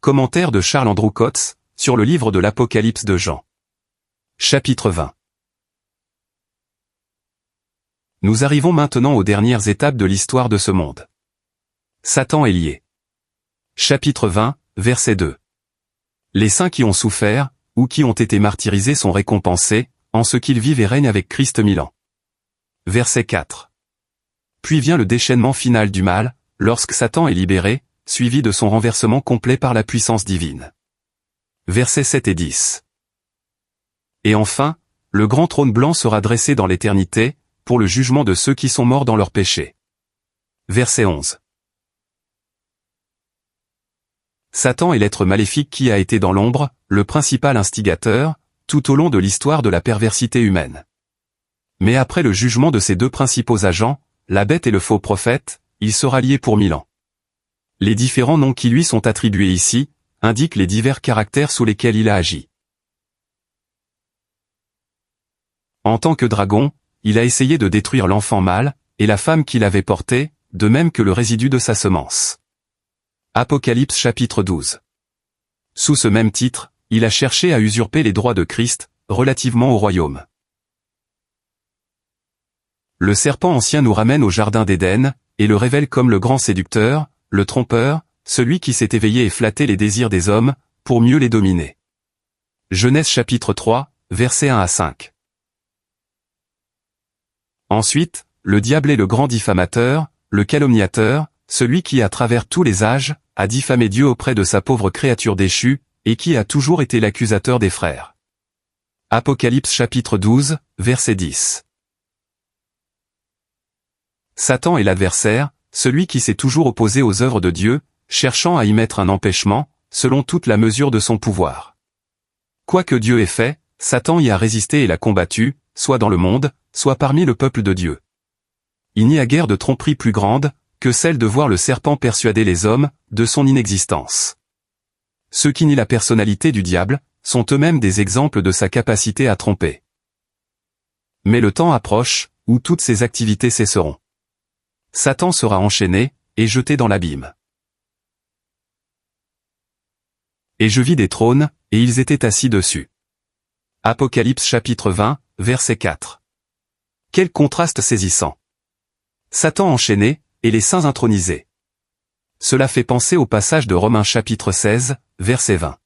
Commentaire de Charles Andrew Coates, sur le livre de l'Apocalypse de Jean. Chapitre 20. Nous arrivons maintenant aux dernières étapes de l'histoire de ce monde. Satan est lié. Chapitre 20, verset 2. Les saints qui ont souffert, ou qui ont été martyrisés sont récompensés, en ce qu'ils vivent et règnent avec Christ 1000 ans. Verset 4. Puis vient le déchaînement final du mal, lorsque Satan est libéré, suivi de son renversement complet par la puissance divine. Versets 7 et 10. Et enfin, le grand trône blanc sera dressé dans l'éternité, pour le jugement de ceux qui sont morts dans leurs péchés. Verset 11. Satan est l'être maléfique qui a été dans l'ombre, le principal instigateur, tout au long de l'histoire de la perversité humaine. Mais après le jugement de ces deux principaux agents, la bête et le faux prophète, il sera lié pour 1000 ans. Les différents noms qui lui sont attribués ici, indiquent les divers caractères sous lesquels il a agi. En tant que dragon, il a essayé de détruire l'enfant mâle, et la femme qu'il avait portée, de même que le résidu de sa semence. Apocalypse chapitre 12. Sous ce même titre, il a cherché à usurper les droits de Christ, relativement au royaume. Le serpent ancien nous ramène au jardin d'Éden, et le révèle comme le grand séducteur, le trompeur, celui qui s'est éveillé et flatté les désirs des hommes, pour mieux les dominer. Genèse chapitre 3, versets 1 à 5. Ensuite, le diable est le grand diffamateur, le calomniateur, celui qui à travers tous les âges, a diffamé Dieu auprès de sa pauvre créature déchue, et qui a toujours été l'accusateur des frères. Apocalypse chapitre 12, verset 10. Satan est l'adversaire, celui qui s'est toujours opposé aux œuvres de Dieu, cherchant à y mettre un empêchement, selon toute la mesure de son pouvoir. Quoi que Dieu ait fait, Satan y a résisté et l'a combattu, soit dans le monde, soit parmi le peuple de Dieu. Il n'y a guère de tromperie plus grande, que celle de voir le serpent persuader les hommes, de son inexistence. Ceux qui nient la personnalité du diable, sont eux-mêmes des exemples de sa capacité à tromper. Mais le temps approche, où toutes ces activités cesseront. Satan sera enchaîné, et jeté dans l'abîme. Et je vis des trônes, et ils étaient assis dessus. Apocalypse chapitre 20, verset 4. Quel contraste saisissant. Satan enchaîné, et les saints intronisés. Cela fait penser au passage de Romains chapitre 16, verset 20.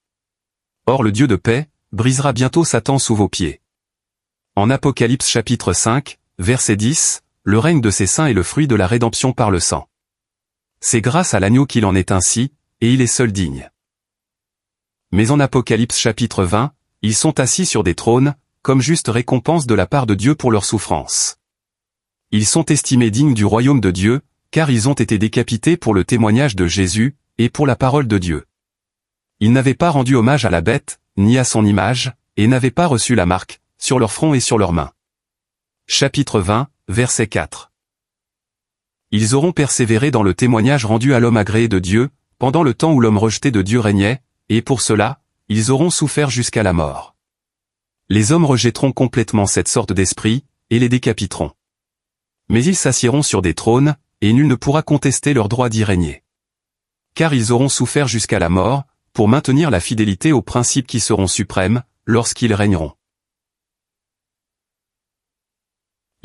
Or le Dieu de paix, brisera bientôt Satan sous vos pieds. En Apocalypse chapitre 5, verset 10, le règne de ses saints est le fruit de la rédemption par le sang. C'est grâce à l'agneau qu'il en est ainsi, et il est seul digne. Mais en Apocalypse chapitre 20, ils sont assis sur des trônes, comme juste récompense de la part de Dieu pour leur souffrance. Ils sont estimés dignes du royaume de Dieu, car ils ont été décapités pour le témoignage de Jésus, et pour la parole de Dieu. Ils n'avaient pas rendu hommage à la bête, ni à son image, et n'avaient pas reçu la marque, sur leur front et sur leurs mains. Chapitre 20, verset 4. Ils auront persévéré dans le témoignage rendu à l'homme agréé de Dieu, pendant le temps où l'homme rejeté de Dieu régnait, et pour cela, ils auront souffert jusqu'à la mort. Les hommes rejetteront complètement cette sorte d'esprit, et les décapiteront. Mais ils s'assiéront sur des trônes, et nul ne pourra contester leur droit d'y régner. Car ils auront souffert jusqu'à la mort, pour maintenir la fidélité aux principes qui seront suprêmes, lorsqu'ils régneront.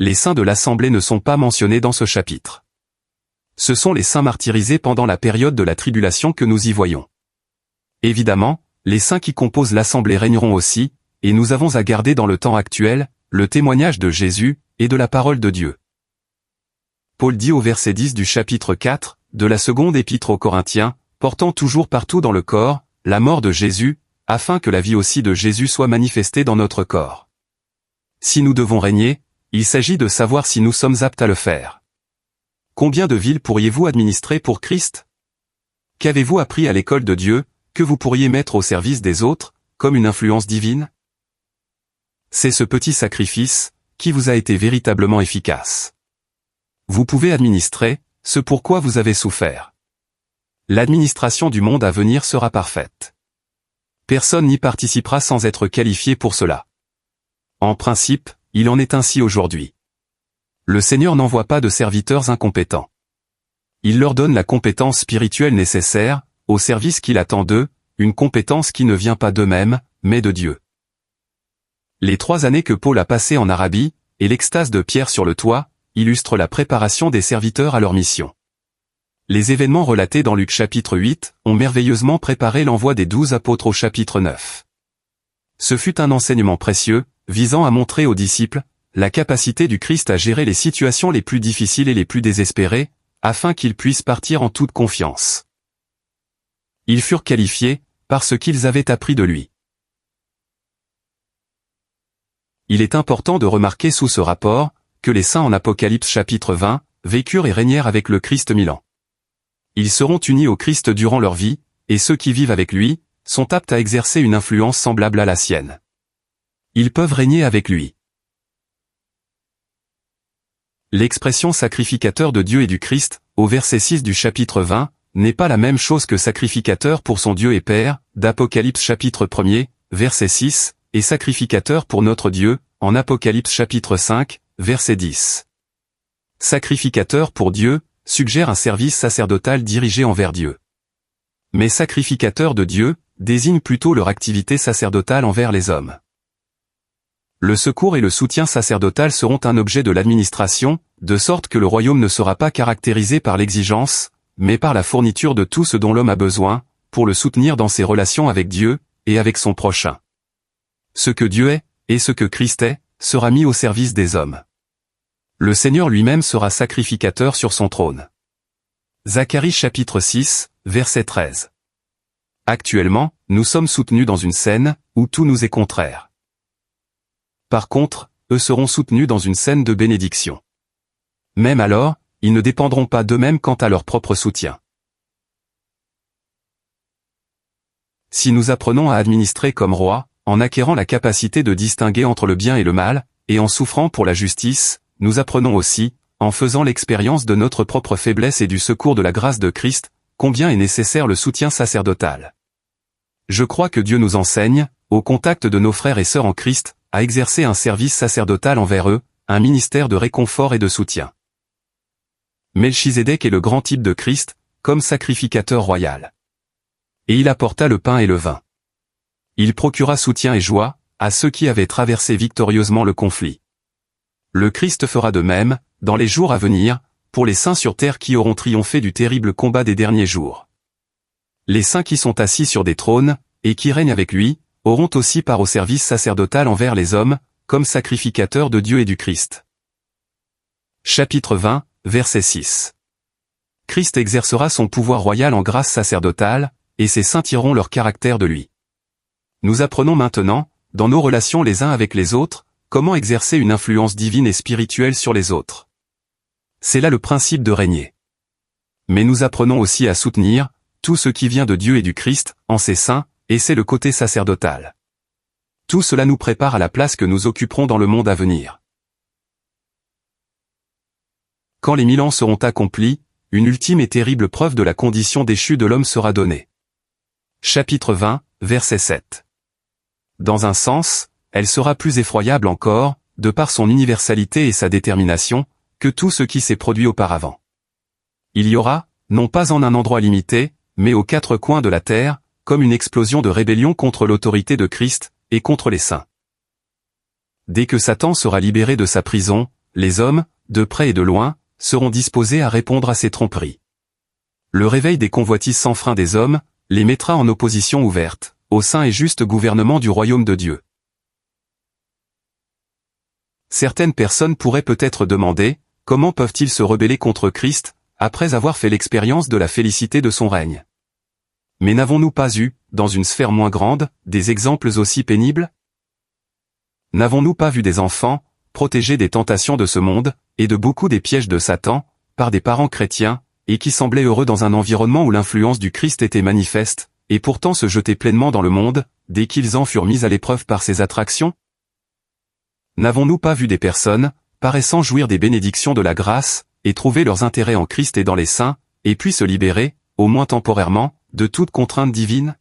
Les saints de l'Assemblée ne sont pas mentionnés dans ce chapitre. Ce sont les saints martyrisés pendant la période de la tribulation que nous y voyons. Évidemment, les saints qui composent l'Assemblée régneront aussi, et nous avons à garder dans le temps actuel, le témoignage de Jésus, et de la parole de Dieu. Paul dit au verset 10 du chapitre 4, de la seconde épître aux Corinthiens, portant toujours partout dans le corps, la mort de Jésus, afin que la vie aussi de Jésus soit manifestée dans notre corps. Si nous devons régner, il s'agit de savoir si nous sommes aptes à le faire. Combien de villes pourriez-vous administrer pour Christ? Qu'avez-vous appris à l'école de Dieu, que vous pourriez mettre au service des autres, comme une influence divine? C'est ce petit sacrifice, qui vous a été véritablement efficace. Vous pouvez administrer, ce pourquoi vous avez souffert. L'administration du monde à venir sera parfaite. Personne n'y participera sans être qualifié pour cela. En principe, il en est ainsi aujourd'hui. Le Seigneur n'envoie pas de serviteurs incompétents. Il leur donne la compétence spirituelle nécessaire, au service qu'il attend d'eux, une compétence qui ne vient pas d'eux-mêmes, mais de Dieu. Les 3 années que Paul a passées en Arabie, et l'extase de Pierre sur le toit, illustrent la préparation des serviteurs à leur mission. Les événements relatés dans Luc chapitre 8 ont merveilleusement préparé l'envoi des 12 apôtres au chapitre 9. Ce fut un enseignement précieux, visant à montrer aux disciples la capacité du Christ à gérer les situations les plus difficiles et les plus désespérées, afin qu'ils puissent partir en toute confiance. Ils furent qualifiés par ce qu'ils avaient appris de lui. Il est important de remarquer sous ce rapport que les saints en Apocalypse chapitre 20 vécurent et régnèrent avec le Christ 1000 ans. Ils seront unis au Christ durant leur vie, et ceux qui vivent avec lui sont aptes à exercer une influence semblable à la sienne. Ils peuvent régner avec lui. L'expression sacrificateur de Dieu et du Christ, au verset 6 du chapitre 20, n'est pas la même chose que sacrificateur pour son Dieu et Père, d'Apocalypse chapitre 1er, verset 6, et sacrificateur pour notre Dieu, en Apocalypse chapitre 5, verset 10. Sacrificateur pour Dieu suggère un service sacerdotal dirigé envers Dieu. Mais sacrificateur de Dieu désigne plutôt leur activité sacerdotale envers les hommes. Le secours et le soutien sacerdotal seront un objet de l'administration, de sorte que le royaume ne sera pas caractérisé par l'exigence, mais par la fourniture de tout ce dont l'homme a besoin, pour le soutenir dans ses relations avec Dieu, et avec son prochain. Ce que Dieu est, et ce que Christ est, sera mis au service des hommes. Le Seigneur lui-même sera sacrificateur sur son trône. Zacharie chapitre 6, verset 13. Actuellement, nous sommes soutenus dans une scène où tout nous est contraire. Par contre, eux seront soutenus dans une scène de bénédiction. Même alors, ils ne dépendront pas d'eux-mêmes quant à leur propre soutien. Si nous apprenons à administrer comme roi, en acquérant la capacité de distinguer entre le bien et le mal, et en souffrant pour la justice, nous apprenons aussi, en faisant l'expérience de notre propre faiblesse et du secours de la grâce de Christ, combien est nécessaire le soutien sacerdotal. Je crois que Dieu nous enseigne, au contact de nos frères et sœurs en Christ, à exercer un service sacerdotal envers eux, un ministère de réconfort et de soutien. Melchizedek est le grand type de Christ, comme sacrificateur royal. Et il apporta le pain et le vin. Il procura soutien et joie à ceux qui avaient traversé victorieusement le conflit. Le Christ fera de même, dans les jours à venir, pour les saints sur terre qui auront triomphé du terrible combat des derniers jours. Les saints qui sont assis sur des trônes, et qui règnent avec lui, auront aussi part au service sacerdotal envers les hommes, comme sacrificateurs de Dieu et du Christ. Chapitre 20, verset 6. Christ exercera son pouvoir royal en grâce sacerdotale, et ses saints tireront leur caractère de lui. Nous apprenons maintenant, dans nos relations les uns avec les autres, comment exercer une influence divine et spirituelle sur les autres. C'est là le principe de régner. Mais nous apprenons aussi à soutenir tout ce qui vient de Dieu et du Christ, en ses saints, et c'est le côté sacerdotal. Tout cela nous prépare à la place que nous occuperons dans le monde à venir. Quand les 1000 ans seront accomplis, une ultime et terrible preuve de la condition déchue de l'homme sera donnée. Chapitre 20, verset 7. Dans un sens, elle sera plus effroyable encore, de par son universalité et sa détermination, que tout ce qui s'est produit auparavant. Il y aura, non pas en un endroit limité, mais aux 4 coins de la terre, comme une explosion de rébellion contre l'autorité de Christ, et contre les saints. Dès que Satan sera libéré de sa prison, les hommes, de près et de loin, seront disposés à répondre à ses tromperies. Le réveil des convoitises sans frein des hommes, les mettra en opposition ouverte, au saint et juste gouvernement du royaume de Dieu. Certaines personnes pourraient peut-être demander, comment peuvent-ils se rebeller contre Christ, après avoir fait l'expérience de la félicité de son règne? Mais n'avons-nous pas eu, dans une sphère moins grande, des exemples aussi pénibles? N'avons-nous pas vu des enfants, protégés des tentations de ce monde, et de beaucoup des pièges de Satan, par des parents chrétiens, et qui semblaient heureux dans un environnement où l'influence du Christ était manifeste, et pourtant se jeter pleinement dans le monde, dès qu'ils en furent mis à l'épreuve par ses attractions? N'avons-nous pas vu des personnes, paraissant jouir des bénédictions de la grâce, et trouver leurs intérêts en Christ et dans les saints, et puis se libérer, au moins temporairement, de toute contrainte divine?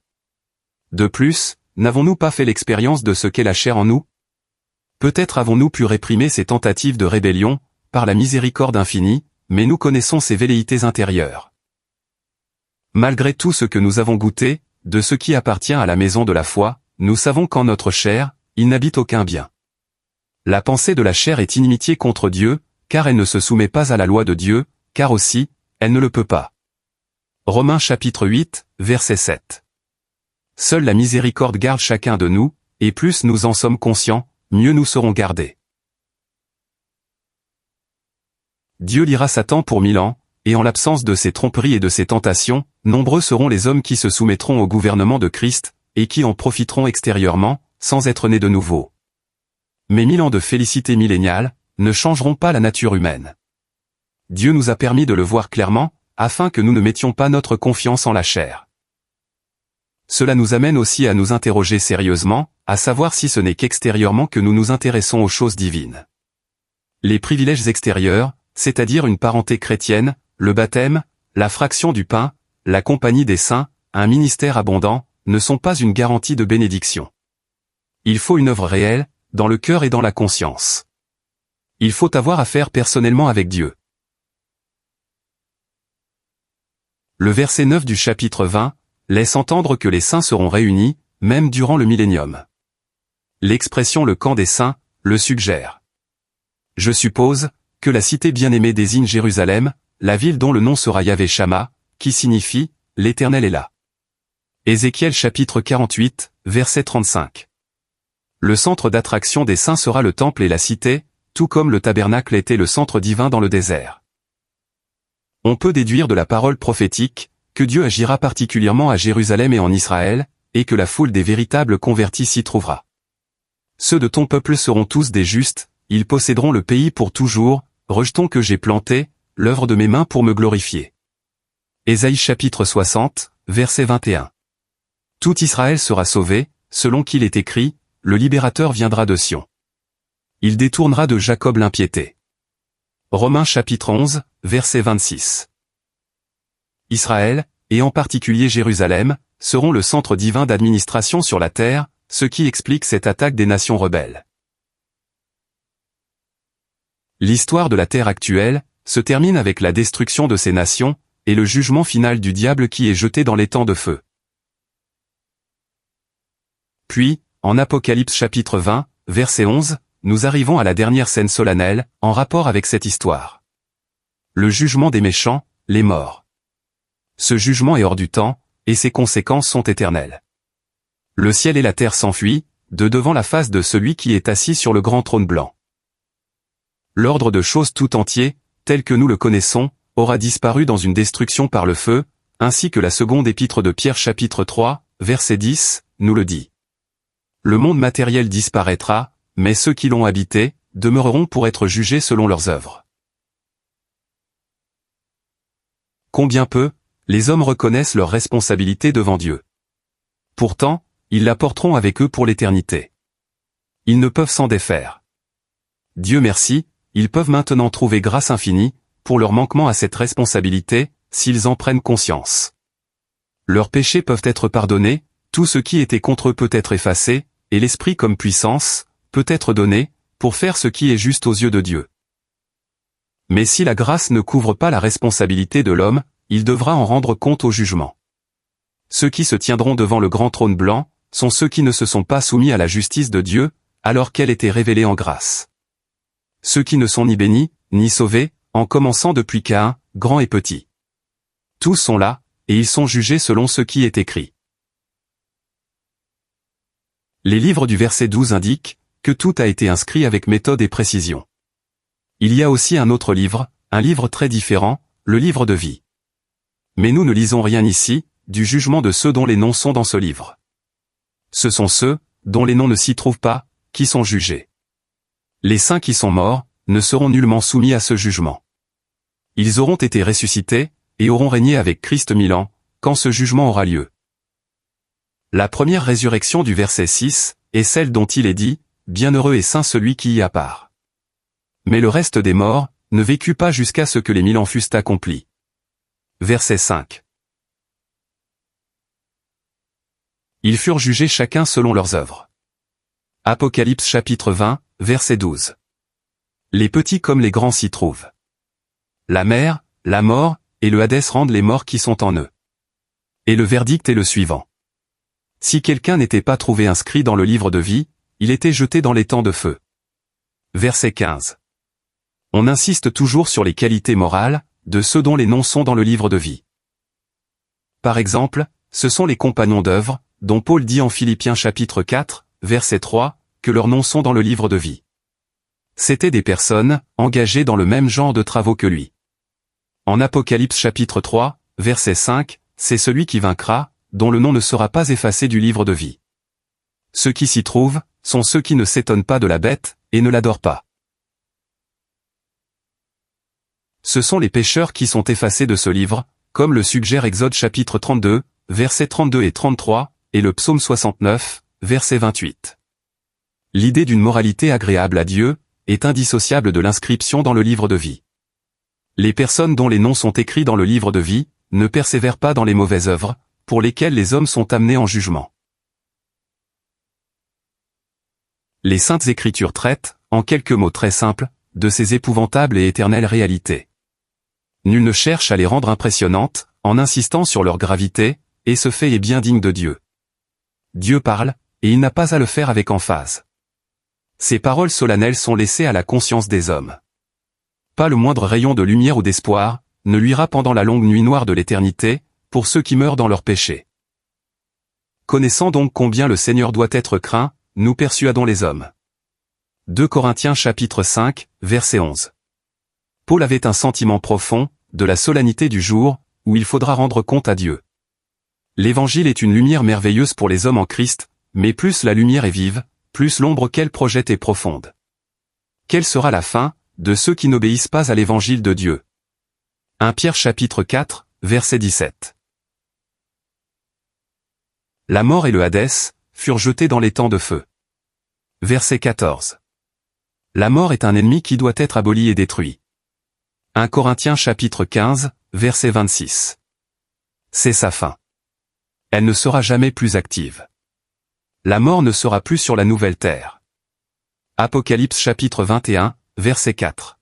De plus, n'avons-nous pas fait l'expérience de ce qu'est la chair en nous? Peut-être avons-nous pu réprimer ces tentatives de rébellion, par la miséricorde infinie, mais nous connaissons ces velléités intérieures. Malgré tout ce que nous avons goûté, de ce qui appartient à la maison de la foi, nous savons qu'en notre chair, il n'habite aucun bien. La pensée de la chair est inimitié contre Dieu, car elle ne se soumet pas à la loi de Dieu, car aussi, elle ne le peut pas. Romains chapitre 8, verset 7. Seule la miséricorde garde chacun de nous, et plus nous en sommes conscients, mieux nous serons gardés. Dieu lira Satan pour 1000 ans, et en l'absence de ses tromperies et de ses tentations, nombreux seront les hommes qui se soumettront au gouvernement de Christ, et qui en profiteront extérieurement, sans être nés de nouveau. Mais 1000 ans de félicité milléniale ne changeront pas la nature humaine. Dieu nous a permis de le voir clairement, afin que nous ne mettions pas notre confiance en la chair. Cela nous amène aussi à nous interroger sérieusement, à savoir si ce n'est qu'extérieurement que nous nous intéressons aux choses divines. Les privilèges extérieurs, c'est-à-dire une parenté chrétienne, le baptême, la fraction du pain, la compagnie des saints, un ministère abondant, ne sont pas une garantie de bénédiction. Il faut une œuvre réelle, dans le cœur et dans la conscience. Il faut avoir affaire personnellement avec Dieu. Le verset 9 du chapitre 20 laisse entendre que les saints seront réunis, même durant le millénium. L'expression « le camp des saints » le suggère. Je suppose que la cité bien-aimée désigne Jérusalem, la ville dont le nom sera Yahvé Shama, qui signifie « l'Éternel est là ». Ézéchiel chapitre 48, verset 35. Le centre d'attraction des saints sera le temple et la cité, tout comme le tabernacle était le centre divin dans le désert. On peut déduire de la parole prophétique que Dieu agira particulièrement à Jérusalem et en Israël, et que la foule des véritables convertis s'y trouvera. Ceux de ton peuple seront tous des justes, ils posséderont le pays pour toujours, rejetons que j'ai planté, l'œuvre de mes mains pour me glorifier. Ésaïe chapitre 60, verset 21. Tout Israël sera sauvé, selon qu'il est écrit, le libérateur viendra de Sion. Il détournera de Jacob l'impiété. Romains chapitre 11, verset 26. Israël, et en particulier Jérusalem, seront le centre divin d'administration sur la terre, ce qui explique cette attaque des nations rebelles. L'histoire de la terre actuelle se termine avec la destruction de ces nations, et le jugement final du diable qui est jeté dans l'étang de feu. Puis, en Apocalypse chapitre 20, verset 11, nous arrivons à la dernière scène solennelle, en rapport avec cette histoire. Le jugement des méchants, les morts. Ce jugement est hors du temps, et ses conséquences sont éternelles. Le ciel et la terre s'enfuient, de devant la face de celui qui est assis sur le grand trône blanc. L'ordre de choses tout entier, tel que nous le connaissons, aura disparu dans une destruction par le feu, ainsi que la seconde épître de Pierre chapitre 3, verset 10, nous le dit. Le monde matériel disparaîtra, mais ceux qui l'ont habité, demeureront pour être jugés selon leurs œuvres. Combien peu, les hommes reconnaissent leur responsabilité devant Dieu. Pourtant, ils la porteront avec eux pour l'éternité. Ils ne peuvent s'en défaire. Dieu merci, ils peuvent maintenant trouver grâce infinie, pour leur manquement à cette responsabilité, s'ils en prennent conscience. Leurs péchés peuvent être pardonnés, tout ce qui était contre eux peut être effacé, et l'esprit comme puissance, peut être donné, pour faire ce qui est juste aux yeux de Dieu. Mais si la grâce ne couvre pas la responsabilité de l'homme, il devra en rendre compte au jugement. Ceux qui se tiendront devant le grand trône blanc, sont ceux qui ne se sont pas soumis à la justice de Dieu, alors qu'elle était révélée en grâce. Ceux qui ne sont ni bénis, ni sauvés, en commençant depuis Caïn, grand et petit. Tous sont là, et ils sont jugés selon ce qui est écrit. Les livres du verset 12 indiquent que tout a été inscrit avec méthode et précision. Il y a aussi un autre livre, un livre très différent, le livre de vie. Mais nous ne lisons rien ici, du jugement de ceux dont les noms sont dans ce livre. Ce sont ceux, dont les noms ne s'y trouvent pas, qui sont jugés. Les saints qui sont morts, ne seront nullement soumis à ce jugement. Ils auront été ressuscités, et auront régné avec Christ 1000 ans, quand ce jugement aura lieu. La première résurrection du verset 6, est celle dont il est dit, « Bienheureux et saint celui qui y a part ». Mais le reste des morts, ne vécut pas jusqu'à ce que les 1000 ans fussent accomplis. Verset 5. Ils furent jugés chacun selon leurs œuvres. Apocalypse chapitre 20, verset 12. Les petits comme les grands s'y trouvent. La mer, la mort, et le Hadès rendent les morts qui sont en eux. Et le verdict est le suivant. Si quelqu'un n'était pas trouvé inscrit dans le livre de vie, il était jeté dans les temps de feu. Verset 15. On insiste toujours sur les qualités morales de ceux dont les noms sont dans le livre de vie. Par exemple, ce sont les compagnons d'œuvre, dont Paul dit en Philippiens chapitre 4, verset 3, que leurs noms sont dans le livre de vie. C'étaient des personnes, engagées dans le même genre de travaux que lui. En Apocalypse chapitre 3, verset 5, c'est celui qui vaincra, dont le nom ne sera pas effacé du livre de vie. Ceux qui s'y trouvent, sont ceux qui ne s'étonnent pas de la bête, et ne l'adorent pas. Ce sont les pécheurs qui sont effacés de ce livre, comme le suggère Exode chapitre 32, versets 32 et 33, et le psaume 69, verset 28. L'idée d'une moralité agréable à Dieu est indissociable de l'inscription dans le livre de vie. Les personnes dont les noms sont écrits dans le livre de vie ne persévèrent pas dans les mauvaises œuvres, pour lesquelles les hommes sont amenés en jugement. Les Saintes Écritures traitent, en quelques mots très simples, de ces épouvantables et éternelles réalités. Nul ne cherche à les rendre impressionnantes, en insistant sur leur gravité, et ce fait est bien digne de Dieu. Dieu parle, et il n'a pas à le faire avec emphase. Ces paroles solennelles sont laissées à la conscience des hommes. Pas le moindre rayon de lumière ou d'espoir ne luira pendant la longue nuit noire de l'éternité, pour ceux qui meurent dans leurs péchés. Connaissant donc combien le Seigneur doit être craint, nous persuadons les hommes. 2 Corinthiens chapitre 5, verset 11. Paul avait un sentiment profond, de la solennité du jour, où il faudra rendre compte à Dieu. L'Évangile est une lumière merveilleuse pour les hommes en Christ, mais plus la lumière est vive, plus l'ombre qu'elle projette est profonde. Quelle sera la fin de ceux qui n'obéissent pas à l'Évangile de Dieu? 1 Pierre chapitre 4, verset 17. La mort et le Hadès furent jetés dans les temps de feu. Verset 14. La mort est un ennemi qui doit être aboli et détruit. 1 Corinthiens chapitre 15, verset 26. C'est sa fin. Elle ne sera jamais plus active. La mort ne sera plus sur la nouvelle terre. Apocalypse chapitre 21, verset 4.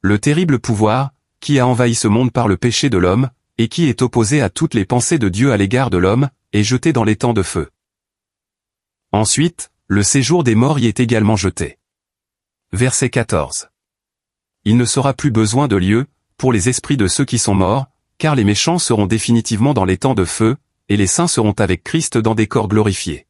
Le terrible pouvoir, qui a envahi ce monde par le péché de l'homme, et qui est opposé à toutes les pensées de Dieu à l'égard de l'homme, est jeté dans les temps de feu. Ensuite, le séjour des morts y est également jeté. Verset 14. Il ne sera plus besoin de lieu, pour les esprits de ceux qui sont morts, car les méchants seront définitivement dans les temps de feu, et les saints seront avec Christ dans des corps glorifiés.